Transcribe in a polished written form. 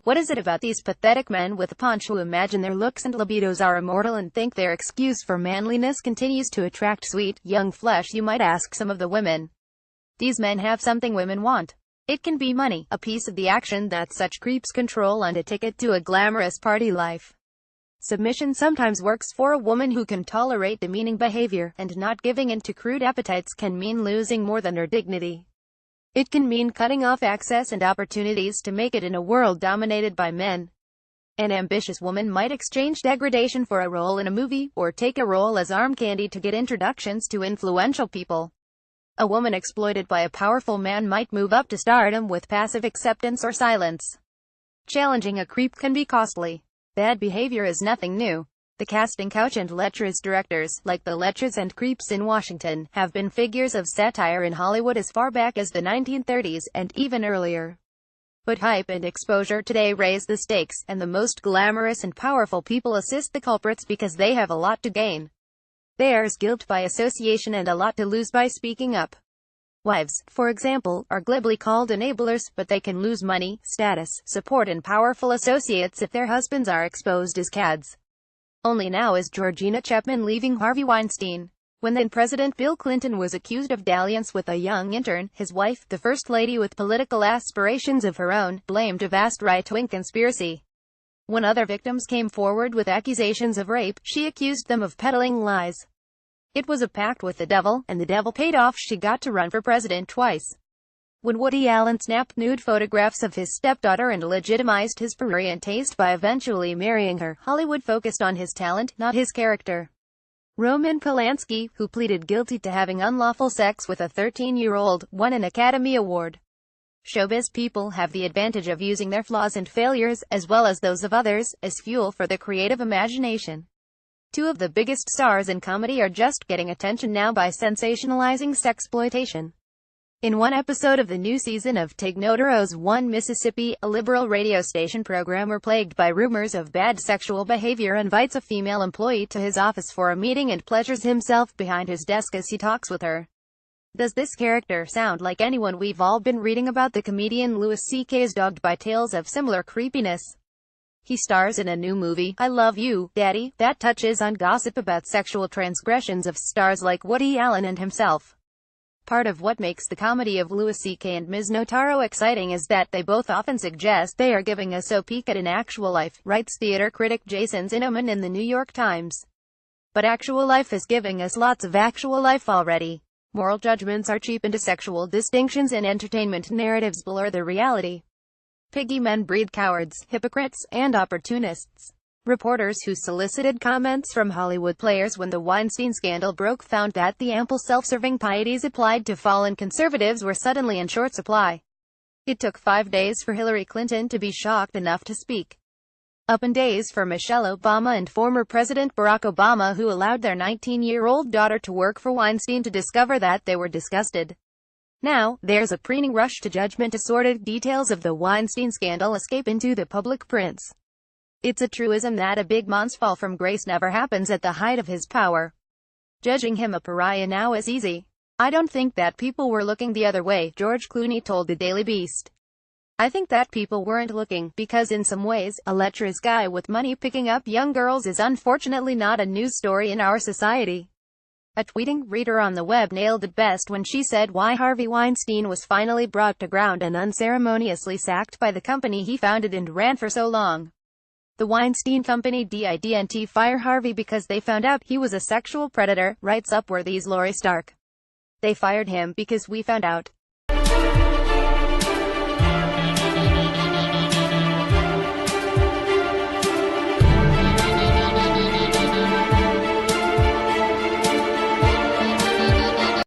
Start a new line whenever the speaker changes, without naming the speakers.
What is it about these pathetic men with a paunch who imagine their looks and libidos are immortal and think their excuse for manliness continues to attract sweet, young flesh? You might ask some of the women. These men have something women want. It can be money, a piece of the action that such creeps control, and a ticket to a glamorous party life. Submission sometimes works for a woman who can tolerate demeaning behavior, and not giving in to crude appetites can mean losing more than her dignity. It can mean cutting off access and opportunities to make it in a world dominated by men. An ambitious woman might exchange degradation for a role in a movie, or take a role as arm candy to get introductions to influential people. A woman exploited by a powerful man might move up to stardom with passive acceptance or silence. Challenging a creep can be costly. Bad behavior is nothing new. The casting couch and lecherous directors, like the lechers and creeps in Washington, have been figures of satire in Hollywood as far back as the 1930s, and even earlier. But hype and exposure today raise the stakes, and the most glamorous and powerful people assist the culprits because they have a lot to gain. There's guilt by association and a lot to lose by speaking up. Wives, for example, are glibly called enablers, but they can lose money, status, support and powerful associates if their husbands are exposed as cads. Only now is Georgina Chapman leaving Harvey Weinstein. When then-President Bill Clinton was accused of dalliance with a young intern, his wife, the First Lady with political aspirations of her own, blamed a vast right-wing conspiracy. When other victims came forward with accusations of rape, she accused them of peddling lies. It was a pact with the devil, and the devil paid off. She got to run for president twice. When Woody Allen snapped nude photographs of his stepdaughter and legitimized his prurient taste by eventually marrying her, Hollywood focused on his talent, not his character. Roman Polanski, who pleaded guilty to having unlawful sex with a 13-year-old, won an Academy Award. Showbiz people have the advantage of using their flaws and failures, as well as those of others, as fuel for the creative imagination. Two of the biggest stars in comedy are just getting attention now by sensationalizing sexploitation. In one episode of the new season of Tig Notaro's One Mississippi, a liberal radio station programmer plagued by rumors of bad sexual behavior invites a female employee to his office for a meeting and pleasures himself behind his desk as he talks with her. Does this character sound like anyone we've all been reading about? The comedian Louis C.K. is dogged by tales of similar creepiness. He stars in a new movie, I Love You, Daddy, that touches on gossip about sexual transgressions of stars like Woody Allen and himself. Part of what makes the comedy of Louis C.K. and Ms. Notaro exciting is that they both often suggest they are giving us a peek at an actual life, writes theater critic Jason Zinnemann in the New York Times. But actual life is giving us lots of actual life already. Moral judgments are cheap into sexual distinctions, and entertainment narratives blur the reality. Piggy men breed cowards, hypocrites, and opportunists. Reporters who solicited comments from Hollywood players when the Weinstein scandal broke found that the ample self-serving pieties applied to fallen conservatives were suddenly in short supply. It took 5 days for Hillary Clinton to be shocked enough to speak up, and days for Michelle Obama and former President Barack Obama, who allowed their 19-year-old daughter to work for Weinstein, to discover that they were disgusted. Now, there's a preening rush to judgment as sordid details of the Weinstein scandal escape into the public prints. It's a truism that a big man's fall from grace never happens at the height of his power. Judging him a pariah now is easy. I don't think that people were looking the other way, George Clooney told the Daily Beast. I think that people weren't looking, because in some ways, a lecherous guy with money picking up young girls is unfortunately not a news story in our society. A tweeting reader on the web nailed it best when she said why Harvey Weinstein was finally brought to ground and unceremoniously sacked by the company he founded and ran for so long. The Weinstein Company didn't fire Harvey because they found out he was a sexual predator, writes Upworthy's Laurie Stark. They fired him because we found out